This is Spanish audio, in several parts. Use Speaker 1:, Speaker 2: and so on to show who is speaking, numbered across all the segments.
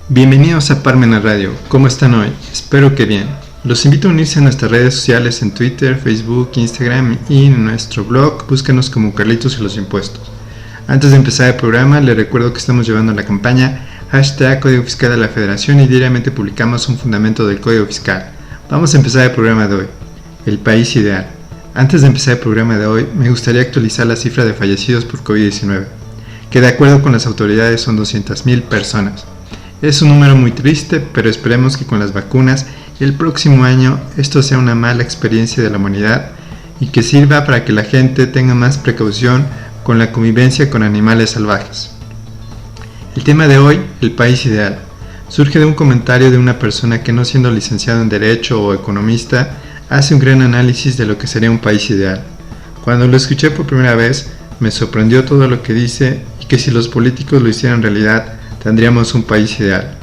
Speaker 1: Bienvenidos a Parmenas Radio. ¿Cómo están hoy? Espero que bien. Los invito a unirse a nuestras redes sociales en Twitter, Facebook, Instagram y en nuestro blog. Búscanos como Carlitos y los Impuestos. Antes de empezar el programa, les recuerdo que estamos llevando la campaña #Código Fiscal de la Federación y diariamente publicamos un fundamento del Código Fiscal. Vamos a empezar el programa de hoy. El país ideal. Antes de empezar el programa de hoy, me gustaría actualizar la cifra de fallecidos por COVID-19, que de acuerdo con las autoridades son 200,000 personas. Es un número muy triste, pero esperemos que con las vacunas el próximo año esto sea una mala experiencia de la humanidad y que sirva para que la gente tenga más precaución con la convivencia con animales salvajes. El tema de hoy, el país ideal, surge de un comentario de una persona que, no siendo licenciado en Derecho o economista, hace un gran análisis de lo que sería un país ideal. Cuando lo escuché por primera vez, me sorprendió todo lo que dice y que si los políticos lo hicieran realidad, tendríamos un país ideal.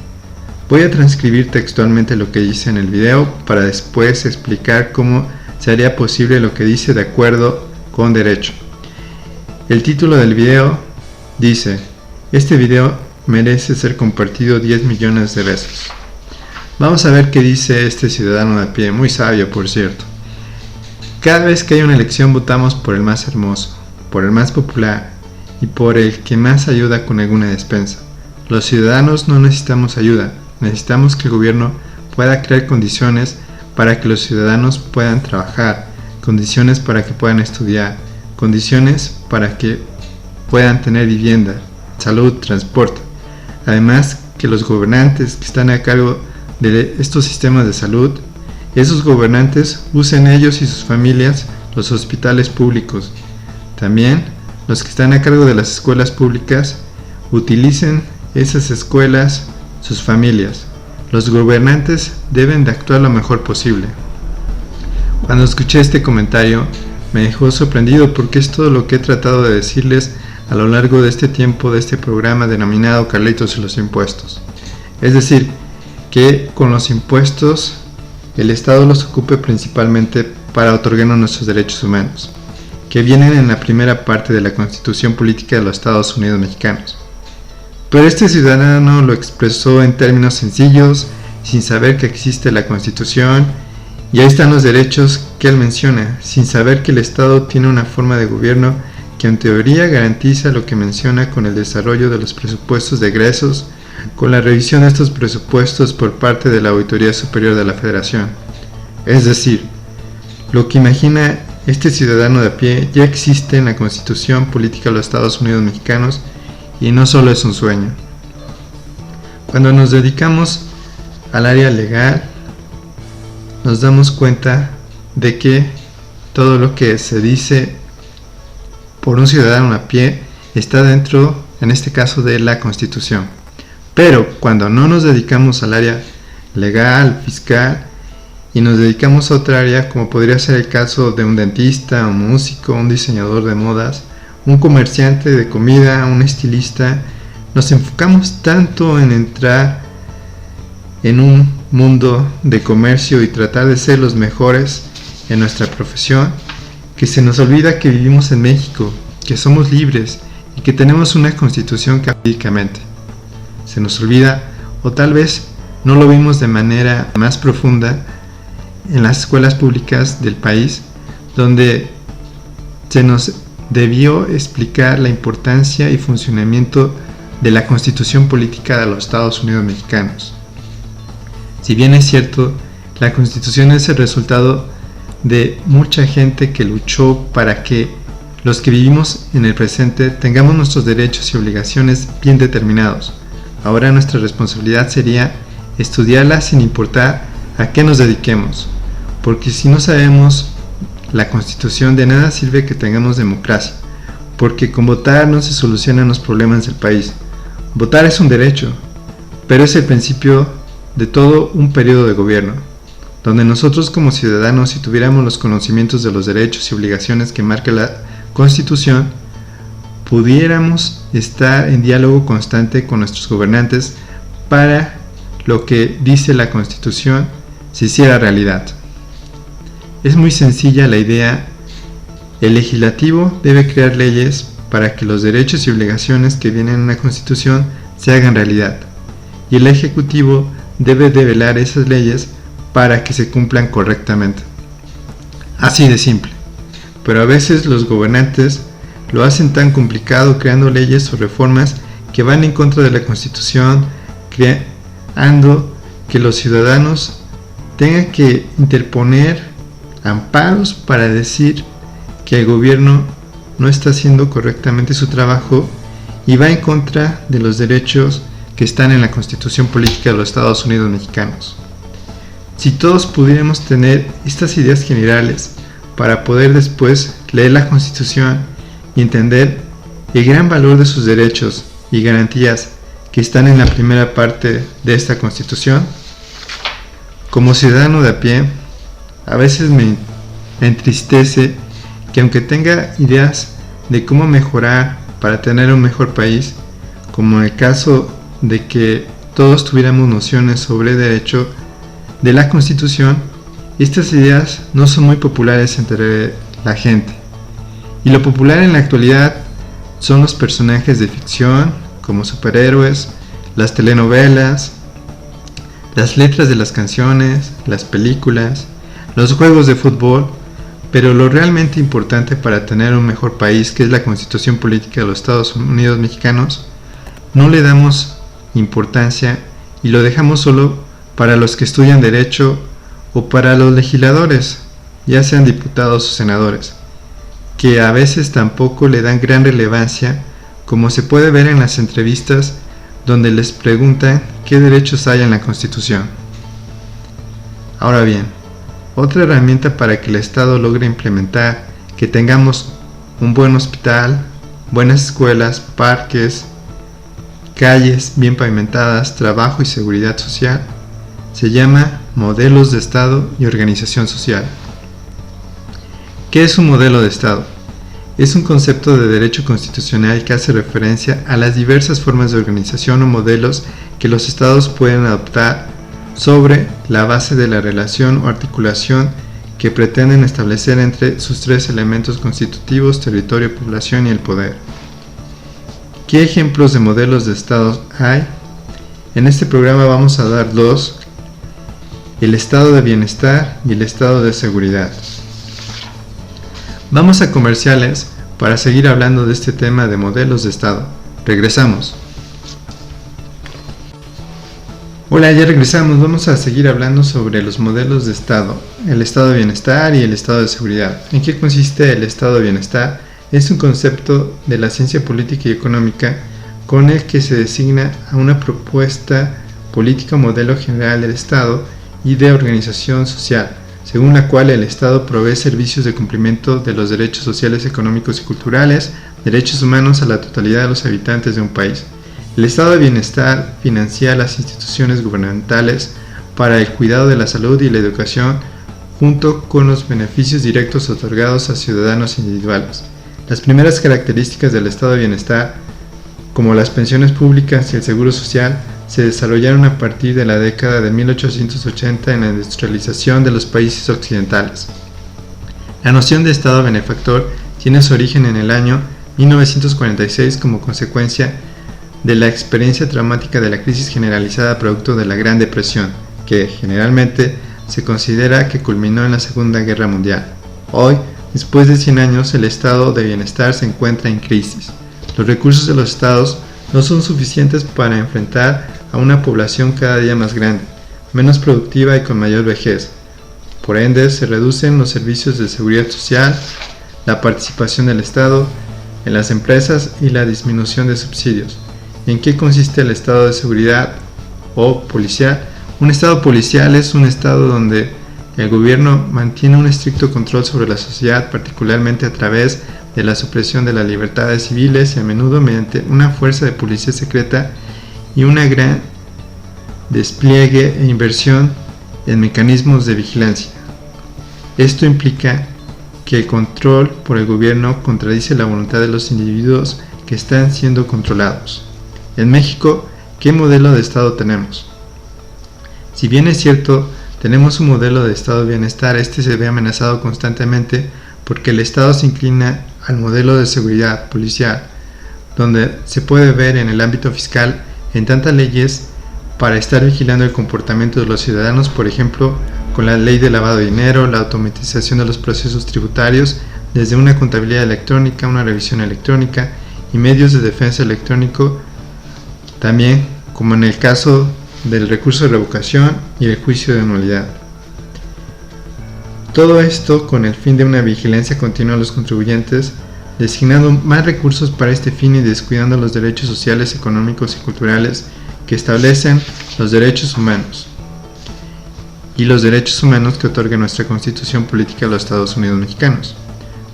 Speaker 1: Voy a transcribir textualmente lo que dice en el video para después explicar cómo sería posible lo que dice de acuerdo con derecho. El título del video dice: este video merece ser compartido 10 millones de veces. Vamos a ver qué dice este ciudadano de a pie, muy sabio por cierto. Cada vez que hay una elección votamos por el más hermoso, por el más popular y por el que más ayuda con alguna despensa. Los ciudadanos no necesitamos ayuda, necesitamos que el gobierno pueda crear condiciones para que los ciudadanos puedan trabajar, condiciones para que puedan estudiar, condiciones para que puedan tener vivienda, salud, transporte. Además, que los gobernantes que están a cargo de estos sistemas de salud, esos gobernantes usen ellos y sus familias los hospitales públicos. También, los que están a cargo de las escuelas públicas utilicen esas escuelas, sus familias. Los gobernantes deben de actuar lo mejor posible. Cuando escuché este comentario, me dejó sorprendido porque es todo lo que he tratado de decirles a lo largo de este tiempo de este programa denominado Carlitos y los Impuestos. Es decir, que con los impuestos el Estado los ocupe principalmente para otorgarnos nuestros derechos humanos, que vienen en la primera parte de la Constitución Política de los Estados Unidos Mexicanos. Pero este ciudadano lo expresó en términos sencillos, sin saber que existe la Constitución, y ahí están los derechos que él menciona, sin saber que el Estado tiene una forma de gobierno que en teoría garantiza lo que menciona con el desarrollo de los presupuestos de egresos, con la revisión de estos presupuestos por parte de la Auditoría Superior de la Federación. Es decir, lo que imagina este ciudadano de a pie ya existe en la Constitución Política de los Estados Unidos Mexicanos, y no solo es un sueño. Cuando nos dedicamos al área legal, nos damos cuenta de que todo lo que se dice por un ciudadano a pie está dentro, en este caso, de la Constitución. Pero cuando no nos dedicamos al área legal, fiscal, y nos dedicamos a otra área, como podría ser el caso de un dentista, un músico, un diseñador de modas, un comerciante de comida, un estilista, nos enfocamos tanto en entrar en un mundo de comercio y tratar de ser los mejores en nuestra profesión, que se nos olvida que vivimos en México, que somos libres y que tenemos una constitución jurídicamente. Se nos olvida, o tal vez no lo vimos de manera más profunda en las escuelas públicas del país, donde se nos debió explicar la importancia y funcionamiento de la Constitución Política de los Estados Unidos Mexicanos. Si bien es cierto, la Constitución es el resultado de mucha gente que luchó para que los que vivimos en el presente tengamos nuestros derechos y obligaciones bien determinados. Ahora nuestra responsabilidad sería estudiarla sin importar a qué nos dediquemos, porque si no sabemos la Constitución, de nada sirve que tengamos democracia, porque con votar no se solucionan los problemas del país. Votar es un derecho, pero es el principio de todo un periodo de gobierno, donde nosotros como ciudadanos, si tuviéramos los conocimientos de los derechos y obligaciones que marca la Constitución, pudiéramos estar en diálogo constante con nuestros gobernantes para lo que dice la Constitución se hiciera realidad. Es muy sencilla la idea. El legislativo debe crear leyes para que los derechos y obligaciones que vienen en la Constitución se hagan realidad. y el Ejecutivo debe de velar esas leyes para que se cumplan correctamente. Así de simple. Pero a veces los gobernantes lo hacen tan complicado creando leyes o reformas que van en contra de la Constitución, creando que los ciudadanos tengan que interponer amparos para decir que el gobierno no está haciendo correctamente su trabajo y va en contra de los derechos que están en la Constitución Política de los Estados Unidos Mexicanos. Si todos pudiéramos tener estas ideas generales para poder después leer la Constitución y entender el gran valor de sus derechos y garantías que están en la primera parte de esta Constitución, como ciudadano de a pie, a veces me entristece que aunque tenga ideas de cómo mejorar para tener un mejor país, como en el caso de que todos tuviéramos nociones sobre derecho de la Constitución, estas ideas no son muy populares entre la gente. Y lo popular en la actualidad son los personajes de ficción, como superhéroes, las telenovelas, las letras de las canciones, las películas, los juegos de fútbol, pero lo realmente importante para tener un mejor país, que es la Constitución Política de los Estados Unidos Mexicanos, no le damos importancia y lo dejamos solo para los que estudian derecho o para los legisladores, ya sean diputados o senadores, que a veces tampoco le dan gran relevancia, como se puede ver en las entrevistas donde les preguntan qué derechos hay en la Constitución. Ahora bien, otra herramienta para que el Estado logre implementar que tengamos un buen hospital, buenas escuelas, parques, calles bien pavimentadas, trabajo y seguridad social, se llama modelos de Estado y organización social. ¿Qué es un modelo de Estado? Es un concepto de derecho constitucional que hace referencia a las diversas formas de organización o modelos que los estados pueden adoptar sobre la base de la relación o articulación que pretenden establecer entre sus tres elementos constitutivos: territorio, población y el poder. ¿Qué ejemplos de modelos de estados hay? En este programa vamos a dar dos: el estado de bienestar y el estado de seguridad. Vamos a comerciales para seguir hablando de este tema de modelos de estado. Regresamos. Hola, ya regresamos. Vamos a seguir hablando sobre los modelos de estado, el estado de bienestar y el estado de seguridad. ¿En qué consiste el estado de bienestar? Es un concepto de la ciencia política y económica con el que se designa a una propuesta política o modelo general del estado y de organización social, según la cual el Estado provee servicios de cumplimiento de los derechos sociales, económicos y culturales, derechos humanos a la totalidad de los habitantes de un país. El estado de bienestar financia las instituciones gubernamentales para el cuidado de la salud y la educación, junto con los beneficios directos otorgados a ciudadanos individuales. Las primeras características del estado de bienestar, como las pensiones públicas y el seguro social, se desarrollaron a partir de la década de 1880 en la industrialización de los países occidentales. La noción de Estado benefactor tiene su origen en el año 1946 como consecuencia de la experiencia traumática de la crisis generalizada producto de la Gran Depresión, que generalmente se considera que culminó en la Segunda Guerra Mundial. Hoy, después de 100 años, el estado de bienestar se encuentra en crisis. Los recursos de los estados no son suficientes para enfrentar a una población cada día más grande, menos productiva y con mayor vejez. Por ende, se reducen los servicios de seguridad social, la participación del Estado en las empresas y la disminución de subsidios. ¿En qué consiste el estado de seguridad o policial? Un estado policial es un estado donde el gobierno mantiene un estricto control sobre la sociedad, particularmente a través de la supresión de las libertades civiles y a menudo mediante una fuerza de policía secreta y una gran despliegue e inversión en mecanismos de vigilancia. Esto implica que el control por el gobierno contradice la voluntad de los individuos que están siendo controlados. En México, ¿qué modelo de Estado tenemos? Si bien es cierto, tenemos un modelo de Estado de bienestar, este se ve amenazado constantemente porque el Estado se inclina al modelo de seguridad policial, donde se puede ver en el ámbito fiscal en tantas leyes para estar vigilando el comportamiento de los ciudadanos, por ejemplo, con la ley de lavado de dinero, la automatización de los procesos tributarios, desde una contabilidad electrónica, una revisión electrónica y medios de defensa electrónico, también como en el caso del recurso de revocación y el juicio de nulidad. Todo esto con el fin de una vigilancia continua a los contribuyentes, designando más recursos para este fin y descuidando los derechos sociales, económicos y culturales que establecen los derechos humanos y los derechos humanos que otorga nuestra Constitución Política de los Estados Unidos Mexicanos.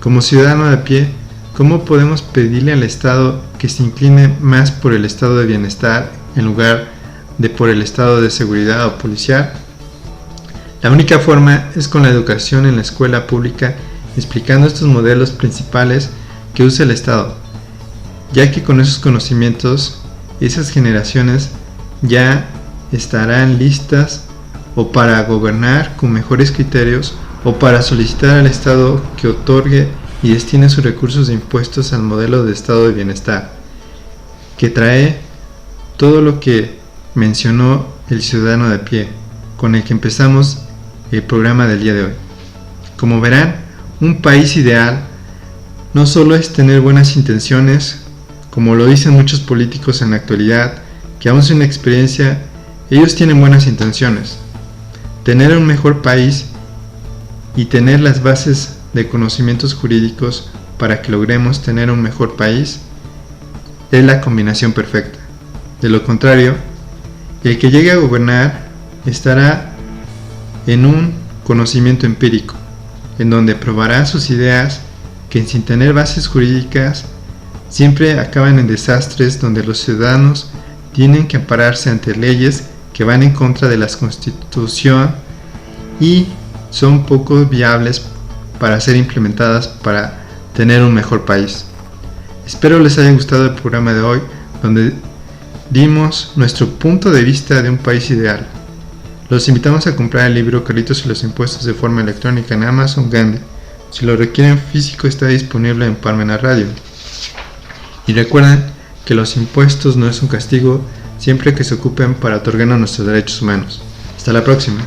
Speaker 1: Como ciudadano de a pie, ¿cómo podemos pedirle al Estado que se incline más por el estado de bienestar en lugar de por el estado de seguridad o policial? La única forma es con la educación en la escuela pública, explicando estos modelos principales que usa el Estado, ya que con esos conocimientos, esas generaciones ya estarán listas o para gobernar con mejores criterios o para solicitar al Estado que otorgue y destine sus recursos de impuestos al modelo de estado de bienestar, que trae todo lo que mencionó el ciudadano de a pie, con el que empezamos el programa del día de hoy. Como verán, un país ideal no solo es tener buenas intenciones, como lo dicen muchos políticos en la actualidad, que aún sin experiencia, ellos tienen buenas intenciones. Tener un mejor país y tener las bases de conocimientos jurídicos para que logremos tener un mejor país es la combinación perfecta. De lo contrario, el que llegue a gobernar estará en un conocimiento empírico, en donde probará sus ideas que sin tener bases jurídicas siempre acaban en desastres donde los ciudadanos tienen que ampararse ante leyes que van en contra de la Constitución y son poco viables para ser implementadas para tener un mejor país. Espero les haya gustado el programa de hoy, donde dimos nuestro punto de vista de un país ideal. Los invitamos a comprar el libro Carlitos y los impuestos de forma electrónica en Amazon Gandhi. Si lo requieren físico, está disponible en Parmena Radio. Y recuerden que los impuestos no es un castigo siempre que se ocupen para otorgarnos nuestros derechos humanos. Hasta la próxima.